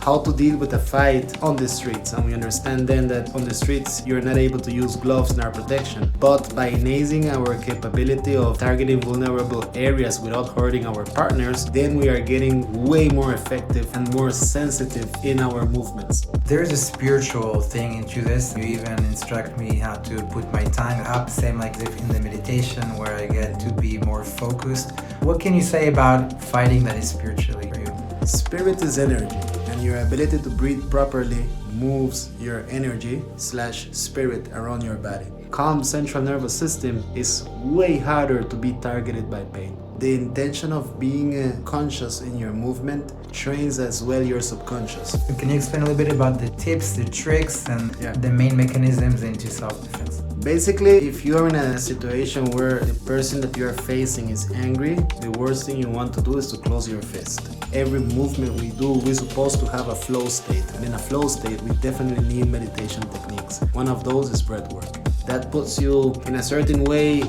how to deal with a fight on the streets. And we understand then that on the streets you're not able to use gloves and our protection. But by enhancing our capability of targeting vulnerable areas without hurting our partners, then we are getting way more effective and more sensitive in our movements. There's a spiritual thing into this. You even instruct me how to put my tongue up, same like in the meditation where I get to be more focused. What can you say about fighting that is spiritually for you? Spirit is energy, and your ability to breathe properly moves your energy/spirit around your body. Calm central nervous system is way harder to be targeted by pain. The intention of being conscious in your movement trains as well your subconscious. Can you explain a little bit about the tips, the tricks, and the main mechanisms into self-defense? Basically, if you're in a situation where the person that you're facing is angry, the worst thing you want to do is to close your fist. Every movement we do, we're supposed to have a flow state. And in a flow state, we definitely need meditation techniques. One of those is breath work. That puts you in a certain way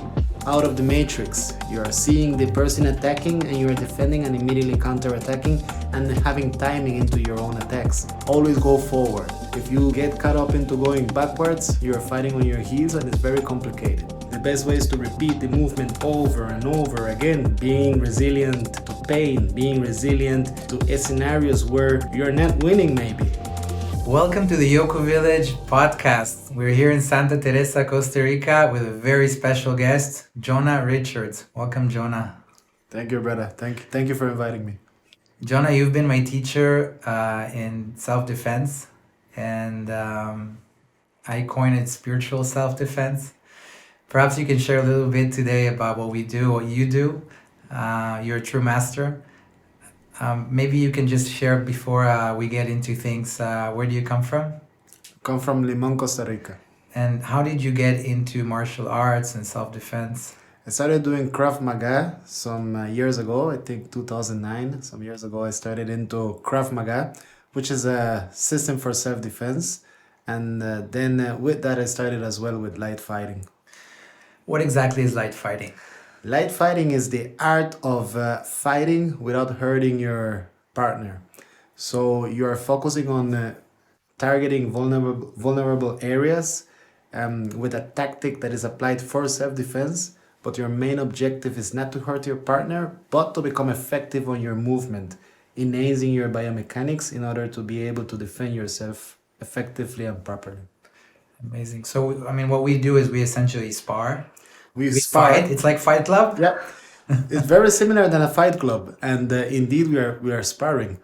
out of the matrix. You're seeing the person attacking and you're defending and immediately counter-attacking and having timing into your own attacks. Always go forward. If you get caught up into going backwards, you're fighting on your heels and it's very complicated. The best way is to repeat the movement over and over again, being resilient to pain, being resilient to scenarios where you're not winning maybe. Welcome to the YokoVillage podcast. We're here in Santa Teresa, Costa Rica with a very special guest, Jonah Richards. Welcome, Jonah. Thank you, brother. Thank you for inviting me. Jonah, you've been my teacher in self-defense, and I coined it spiritual self-defense. Perhaps you can share a little bit today about what we do, what you do. You're a true master. Maybe you can just share before we get into things. Where do you come from? Come from Limon, Costa Rica. And how did you get into martial arts and self-defense? I started doing Krav Maga some years ago, I think 2009. Some years ago I started into Krav Maga, which is a system for self-defense. And then with that I started as well with light fighting. What exactly is light fighting? Light fighting is the art of fighting without hurting your partner. So you are focusing on targeting vulnerable areas with a tactic that is applied for self-defense, but your main objective is not to hurt your partner, but to become effective on your movement, enhancing your biomechanics in order to be able to defend yourself effectively and properly. Amazing. So, I mean, what we do is we essentially spar. We fight. It's like Fight Club. Yeah, it's very similar than a fight club, and indeed we are sparring.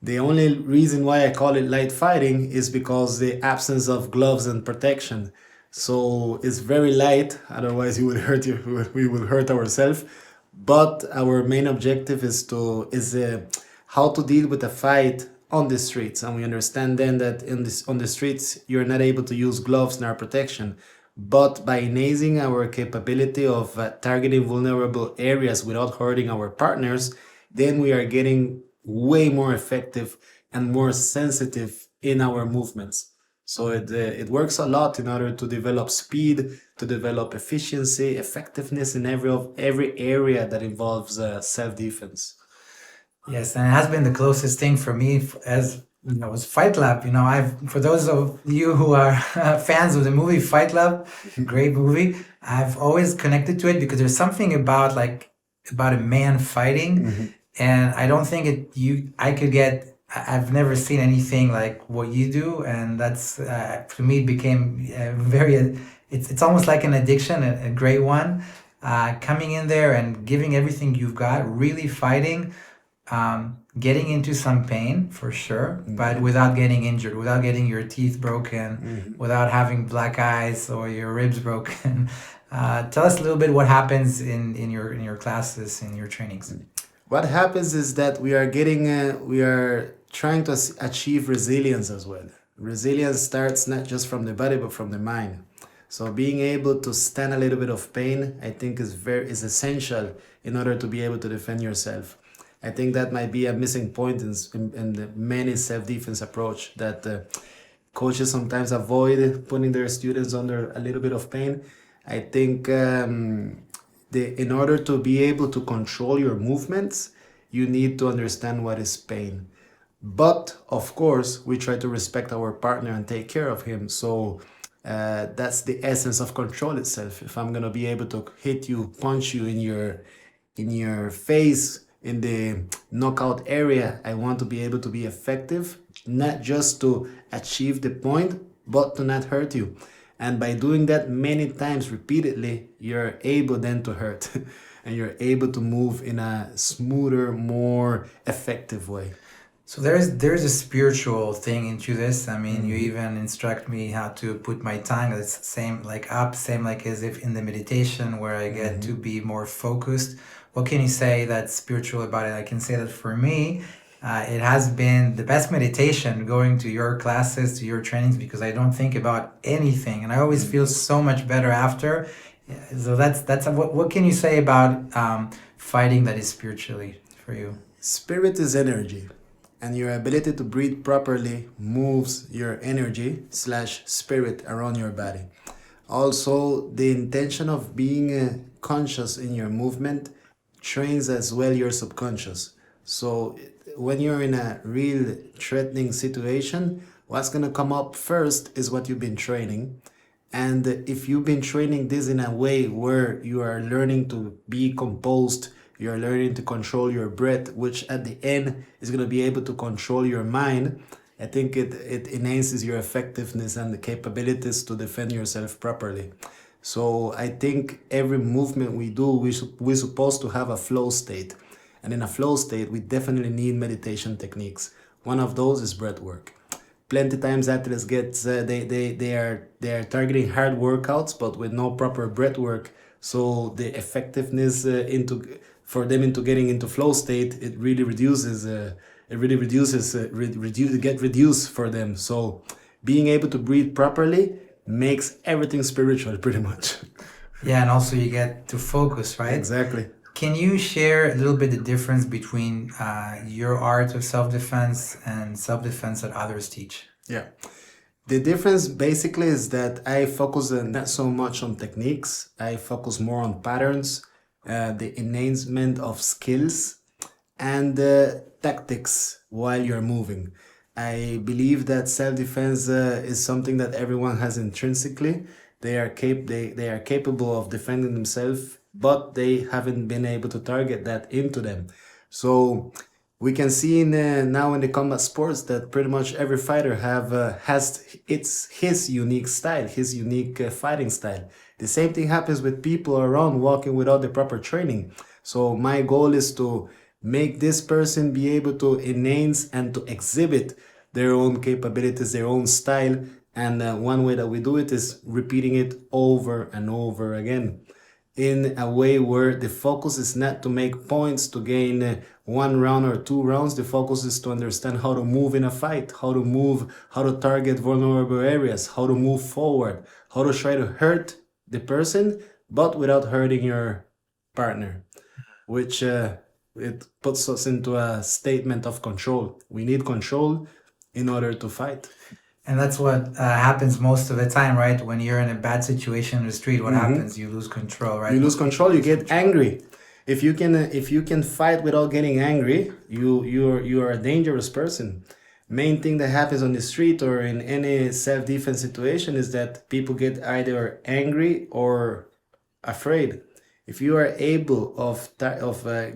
The only reason why I call it light fighting is because the absence of gloves and protection. So it's very light. Otherwise, we will hurt ourselves. But our main objective is how to deal with a fight on the streets, and we understand then that on the streets you're not able to use gloves and our protection. But by enhancing our capability of targeting vulnerable areas without hurting our partners, then we are getting way more effective and more sensitive in our movements. So it works a lot in order to develop speed, to develop efficiency, effectiveness in every area that involves self-defense. Yes, and it has been the closest thing for me as was Fight Club. For those of you who are fans of the movie Fight Club, great movie, I've always connected to it because there's something about a man fighting, and I don't think I've never seen anything like what you do, and that's for me it became it's almost like an addiction, a great one. Coming in there and giving everything you've got, really fighting. Getting into some pain for sure, but without getting injured, without getting your teeth broken, without having black eyes or your ribs broken. Tell us a little bit what happens in your classes, in your trainings. What happens is that we are trying to achieve resilience as well. Resilience starts not just from the body but from the mind. So being able to stand a little bit of pain, I think is essential in order to be able to defend yourself. I think that might be a missing point in the many self-defense approach that coaches sometimes avoid putting their students under a little bit of pain. I think in order to be able to control your movements, you need to understand what is pain. But of course, we try to respect our partner and take care of him. So that's the essence of control itself. If I'm gonna be able to hit you, punch you in your face in the knockout area, I want to be able to be effective, not just to achieve the point, but to not hurt you. And by doing that many times repeatedly, you're able then to hurt and you're able to move in a smoother, more effective way. So there's a spiritual thing into this. I mean, you even instruct me how to put my tongue. It's same like up, same like as if in the meditation where I get to be more focused. What can you say that's spiritual about it? I can say that for me, it has been the best meditation going to your classes, to your trainings, because I don't think about anything, and I always feel so much better after. Yeah, so that's what can you say about fighting that is spiritually for you? Spirit is energy, and your ability to breathe properly moves your energy slash spirit around your body. Also, the intention of being conscious in your movement trains as well your subconscious. So, when you're in a real threatening situation, what's going to come up first is what you've been training. And if you've been training this in a way where you are learning to be composed, you're learning to control your breath, which at the end is going to be able to control your mind, I think it enhances your effectiveness and the capabilities to defend yourself properly. So I think every movement we do, we're supposed to have a flow state. And in a flow state, we definitely need meditation techniques. One of those is breath work. Plenty times athletes get they are targeting hard workouts but with no proper breath work, so the effectiveness into for them into getting into flow state, it really reduces get reduced for them. So being able to breathe properly makes everything spiritual pretty much. Yeah, and also you get to focus, right? Exactly. Can you share a little bit the difference between your art of self-defense and self-defense that others teach? Yeah. The difference basically is that I focus not so much on techniques. I focus more on patterns, the enhancement of skills, and tactics while you're moving. I believe that self-defense is something that everyone has intrinsically. They are capable of defending themselves, but they haven't been able to target that into them. So we can see now in the combat sports that pretty much every fighter has his unique style, his unique fighting style. The same thing happens with people around walking without the proper training. So my goal is to make this person be able to enhance and to exhibit their own capabilities, their own style. And one way that we do it is repeating it over and over again in a way where the focus is not to make points to gain 1 round or 2 rounds. The focus is to understand how to move in a fight, how to move, how to target vulnerable areas, how to move forward, how to try to hurt the person, but without hurting your partner, which it puts us into a statement of control. We need control in order to fight. And that's what happens most of the time, right? When you're in a bad situation in the street, what happens? You lose control, right? You lose control. You get angry. If you can fight without getting angry, you are a dangerous person. Main thing that happens on the street or in any self-defense situation is that people get either angry or afraid. If you are able of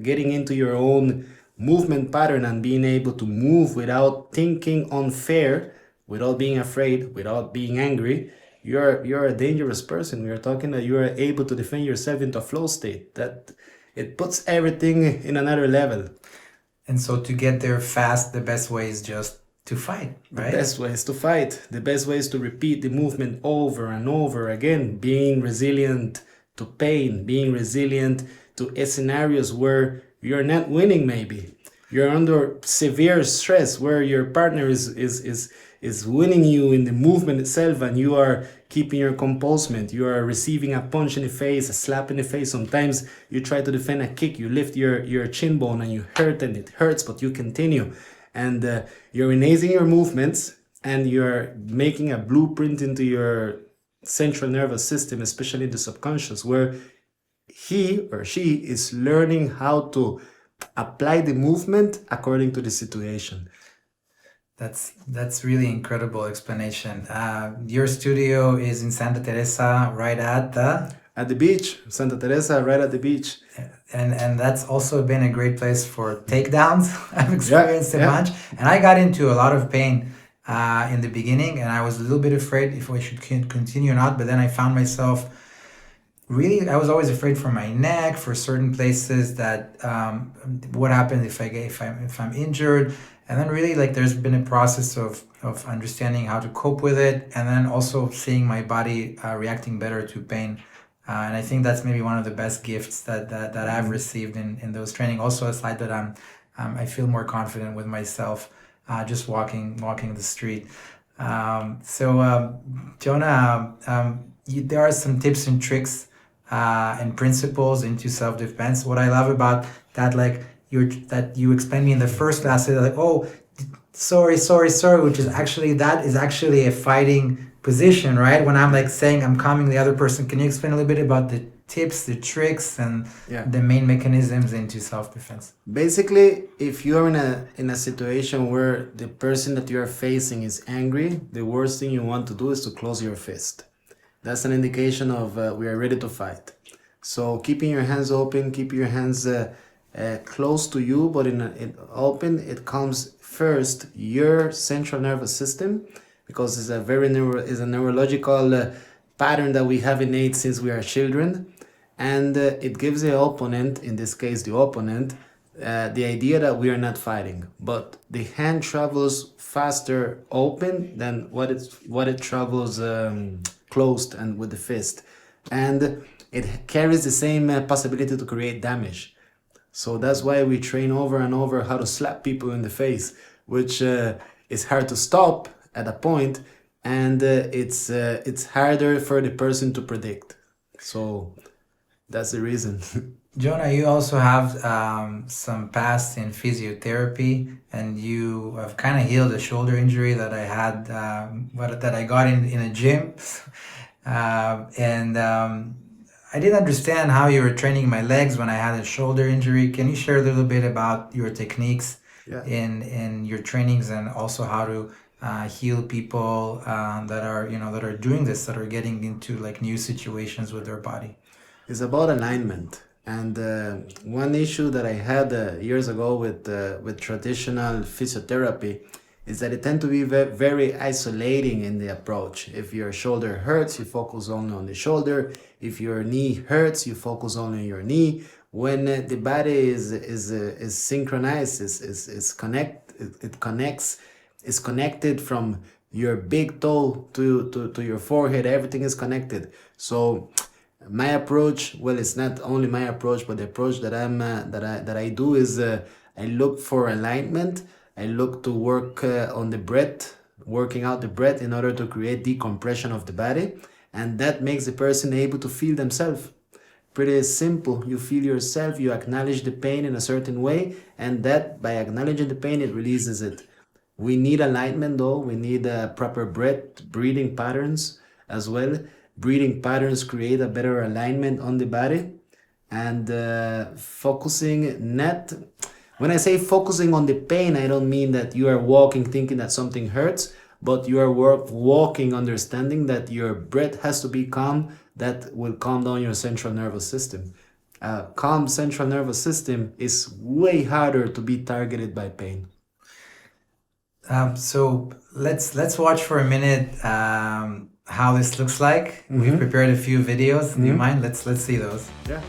getting into your own movement pattern and being able to move without thinking unfair, without being afraid, without being angry, you're a dangerous person. We are talking that you are able to defend yourself into a flow state. That it puts everything in another level. And so to get there fast, the best way is just to fight, right? The best way is to fight. The best way is to repeat the movement over and over again, being resilient to pain, being resilient to scenarios where you're not winning maybe. You're under severe stress where your partner is winning you in the movement itself and you are keeping your composure. You are receiving a punch in the face, a slap in the face. Sometimes you try to defend a kick, you lift your chin bone and you hurt and it hurts, but you continue. And you're enhancing your movements and you're making a blueprint into your central nervous system, especially the subconscious, where he or she is learning how to apply the movement according to the situation. That's really incredible explanation. Your studio is in Santa Teresa, right at the At the beach, Santa Teresa, right at the beach. and that's also been a great place for takedowns. I've Yeah, experienced a yeah. bunch, and I got into a lot of pain in the beginning, and I was a little bit afraid if I should continue or not. But then I found myself really, I was always afraid for my neck, for certain places that what happens if I'm injured, and then really like there's been a process of understanding how to cope with it, and then also seeing my body reacting better to pain. And I think that's maybe one of the best gifts that I've received in those training. Also, aside that I feel more confident with myself just walking the street. Jonah, there are some tips and tricks and principles into self-defense. What I love about that, like that you explained me in the first class, like, oh, sorry, which is actually that is actually a fighting position, right? When I'm like saying I'm calming the other person, can you explain a little bit about the tips, the tricks, and Yeah. the main mechanisms into self-defense? Basically, if you're in a situation where the person that you are facing is angry, the worst thing you want to do is to close your fist. That's an indication of we are ready to fight. So keeping your hands open, keep your hands close to you, but in open, it comes first your central nervous system, because it's a is a neurological pattern that we have innate since we are children, and it gives the opponent, in this case the opponent, the idea that we are not fighting, but the hand travels faster open than what it travels closed and with the fist, and it carries the same possibility to create damage. So that's why we train over and over how to slap people in the face, which is hard to stop at a point, and it's harder for the person to predict. So that's the reason. Jonah, you also have some past in physiotherapy, and you have kind of healed a shoulder injury that I had, that I got in a gym. And I didn't understand how you were training my legs when I had a shoulder injury. Can you share a little bit about your techniques Yeah. in your trainings, and also how to heal people that are doing this, that are getting into like new situations with their body? It's about alignment. And one issue that I had years ago with traditional physiotherapy is that it tend to be very isolating in the approach. If your shoulder hurts, you focus only on the shoulder. If your knee hurts, you focus only on your knee. When the body is synchronized, it connects, is connected from your big toe to your forehead. Everything is connected. So my approach, well, it's not only my approach, but the approach that I do is I look for alignment. I look to work on the breath, working out the breath in order to create decompression of the body, and that makes the person able to feel themselves. Pretty simple. You feel yourself, you acknowledge the pain in a certain way, and that by acknowledging the pain, it releases it. We need alignment though. We need proper breathing patterns as well. Breathing patterns create a better alignment on the body, and focusing not. When I say focusing on the pain, I don't mean that you are walking thinking that something hurts, but you are walking understanding that your breath has to be calm. That will calm down your central nervous system. Calm central nervous system is way harder to be targeted by pain. So let's watch for a minute how this looks like. We've prepared a few videos. Do you mind? Let's see those. Yeah.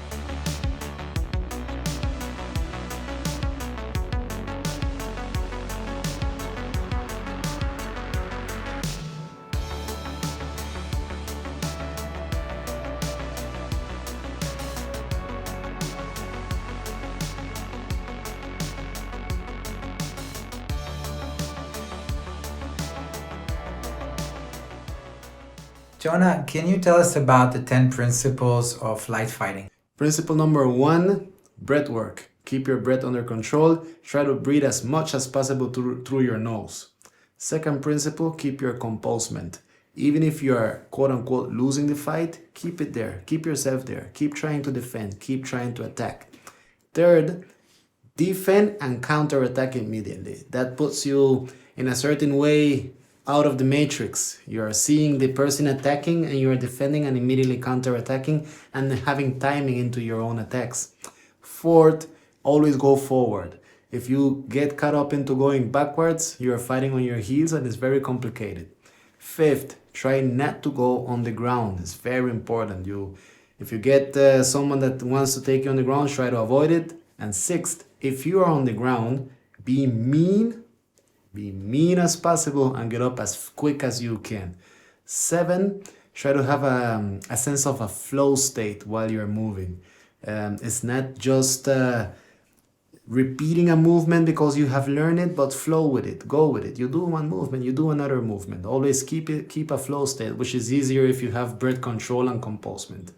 Jonah, can you tell us about the 10 principles of light fighting? Principle number 1, breath work. Keep your breath under control. Try to breathe as much as possible through your nose. Second principle, keep your composement. Even if you are quote unquote losing the fight, keep it there. Keep yourself there. Keep trying to defend. Keep trying to attack. Third, defend and counterattack immediately. That puts you in a certain way out of the matrix. You are seeing the person attacking and you are defending and immediately counterattacking and having timing into your own attacks. Fourth, always go forward. If you get caught up into going backwards, you are fighting on your heels and it's very complicated. Fifth, try not to go on the ground. It's very important. If you get someone that wants to take you on the ground, try to avoid it. And sixth, if you are on the ground, be mean as possible and get up as quick as you can. 7, try to have a sense of a flow state while you're moving. It's not just repeating a movement because you have learned it, but flow with it, go with it. You do one movement, you do another movement. Always keep a flow state, which is easier if you have breath control and composement.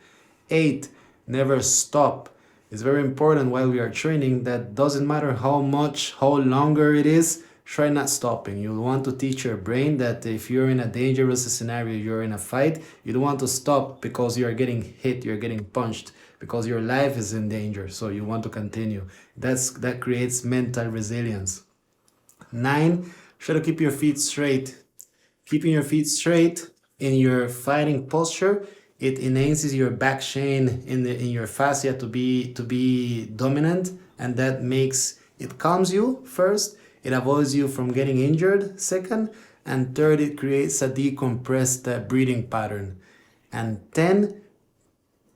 8, never stop. It's very important while we are training that doesn't matter how longer it is, try not stopping. You want to teach your brain that if you're in a dangerous scenario, you're in a fight, you don't want to stop because you are getting hit, you're getting punched, because your life is in danger, so you want to continue. That creates mental resilience. 9, try to keep your feet straight. Keeping your feet straight in your fighting posture, it enhances your back chain in your fascia to be dominant, and that makes it calms you first. It avoids you from getting injured second, and third, it creates a decompressed breathing pattern. And 10,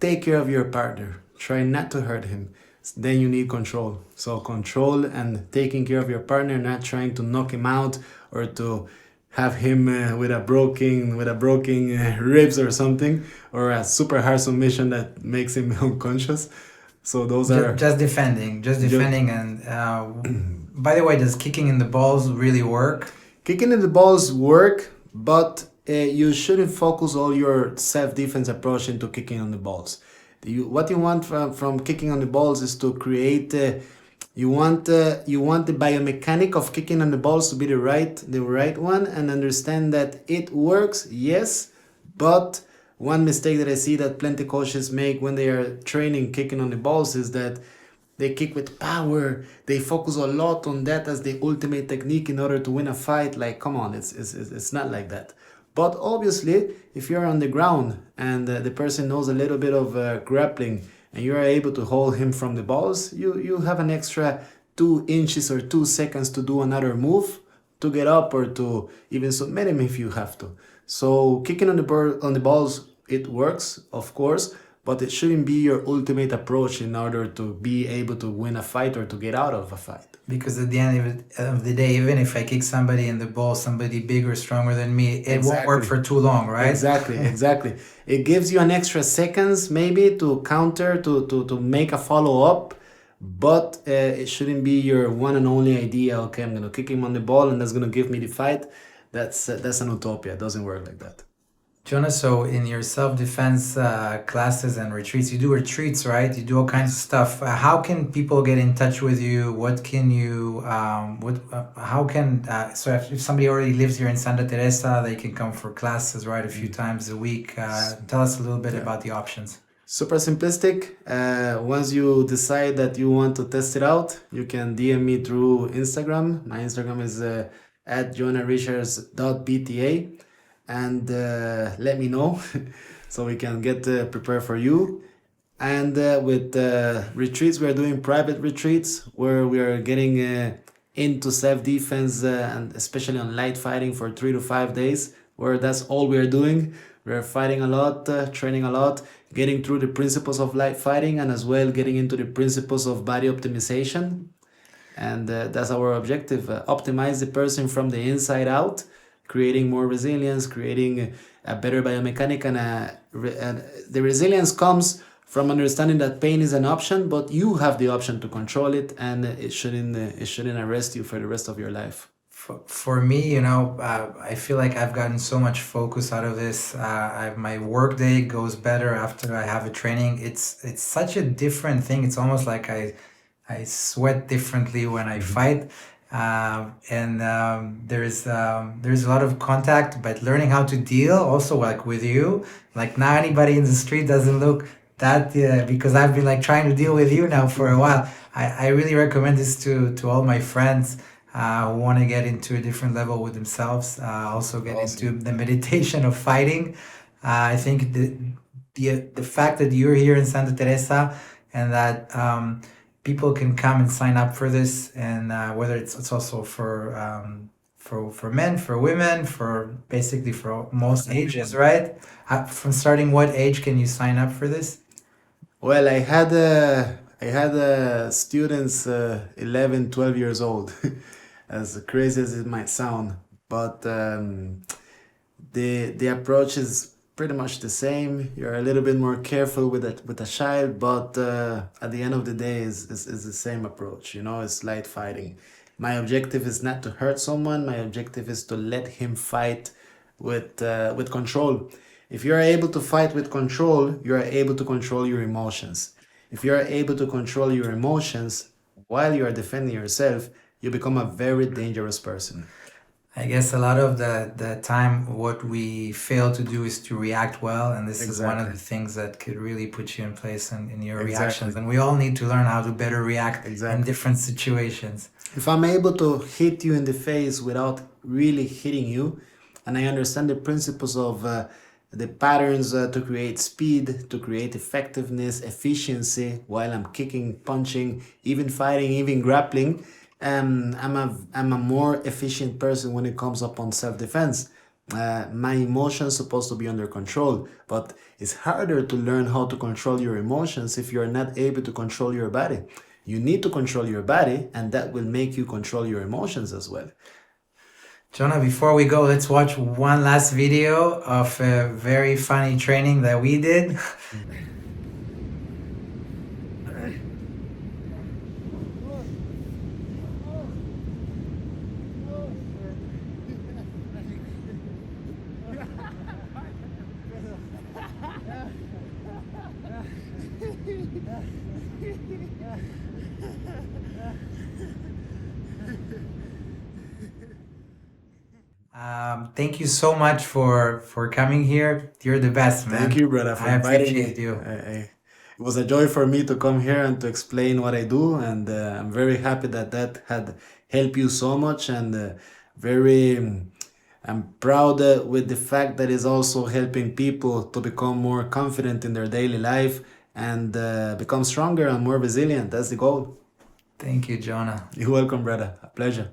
take care of your partner. Try not to hurt him. Then you need control. So control and taking care of your partner, not trying to knock him out or to have him with a broken ribs or something, or a super hard submission that makes him unconscious. So those are just defending, and by the way, does kicking in the balls really work? Kicking in the balls work, but you shouldn't focus all your self-defense approach into kicking on the balls. What you want from kicking on the balls is to create. You want the biomechanic of kicking on the balls to be the right one, and understand that it works, yes, but one mistake that I see that plenty coaches make when they are training kicking on the balls is that they kick with power. They focus a lot on that as the ultimate technique in order to win a fight. Like, come on, it's not like that. But obviously, if you're on the ground and the person knows a little bit of grappling and you are able to hold him from the balls, you have an extra 2 inches or 2 seconds to do another move, to get up or to even submit him if you have to. So kicking on the balls, it works, of course, but it shouldn't be your ultimate approach in order to be able to win a fight or to get out of a fight. Because at the end of the day, even if I kick somebody in the ball, somebody bigger, stronger than me, it won't work for too long, right? Exactly. It gives you an extra seconds maybe to counter, to make a follow-up, but it shouldn't be your one and only idea. Okay, I'm going to kick him on the ball and that's going to give me the fight. That's an utopia. It doesn't work like that. Jonah, so in your self-defense classes and retreats, you do retreats, right? You do all kinds of stuff. How can people get in touch with you? What can you, so if somebody already lives here in Santa Teresa, they can come for classes, right? A few times a week. Tell us a little bit about the options. Super simplistic. Once you decide that you want to test it out, you can DM me through Instagram. My Instagram is at jonahrichards.bta. And let me know so we can get prepared for you. And with retreats, we are doing private retreats where we are getting into self-defense and especially on light fighting for 3 to 5 days, where that's all we are doing. We are fighting a lot, training a lot, getting through the principles of light fighting, and as well getting into the principles of body optimization. And that's our objective, optimize the person from the inside out, creating more resilience, creating a better biomechanic, and the resilience comes from understanding that pain is an option, but you have the option to control it, and it shouldn't arrest you for the rest of your life. For me, I feel like I've gotten so much focus out of this. My work day goes better after I have a training. It's such a different thing. It's almost like I sweat differently when I fight. There's a lot of contact, but learning how to deal also, like with you, like now anybody in the street doesn't look that because I've been like trying to deal with you now for a while. I really recommend this to all my friends who want to get into a different level with themselves. Also get into Awesome. the meditation of fighting. I think the fact that you're here in Santa Teresa and that people can come and sign up for this, and whether it's also for men, for women, for basically for most ages, right? From starting what age can you sign up for this? Well, I had students 11, 12 years old, as crazy as it might sound, but the approach is pretty much the same. You're a little bit more careful with a child, but at the end of the day, is the same approach. You know, it's light fighting. My objective is not to hurt someone. My objective is to let him fight with control. If you are able to fight with control, you are able to control your emotions. If you are able to control your emotions while you are defending yourself, you become a very dangerous person. I guess a lot of the time, what we fail to do is to react well, and this is one of the Exactly. things that could really put you in place in your reactions. Exactly. And we all need to learn how to better react in Exactly. different situations. If I'm able to hit you in the face without really hitting you, and I understand the principles of the patterns to create speed, to create effectiveness, efficiency, while I'm kicking, punching, even fighting, even grappling, I'm a more efficient person when it comes upon self-defense. My emotions supposed to be under control, but it's harder to learn how to control your emotions if you're not able to control your body. You need to control your body, and that will make you control your emotions as well. Jonah, before we go, let's watch one last video of a very funny training that we did. Thank you so much for coming here. You're the best, man. Thank you, brother, for I inviting me. appreciate you. It was a joy for me to come here and to explain what I do, and I'm very happy that that had helped you so much, and very. I'm proud with the fact that it's also helping people to become more confident in their daily life and become stronger and more resilient. That's the goal. Thank you, Jonah. You're welcome, brother. A pleasure.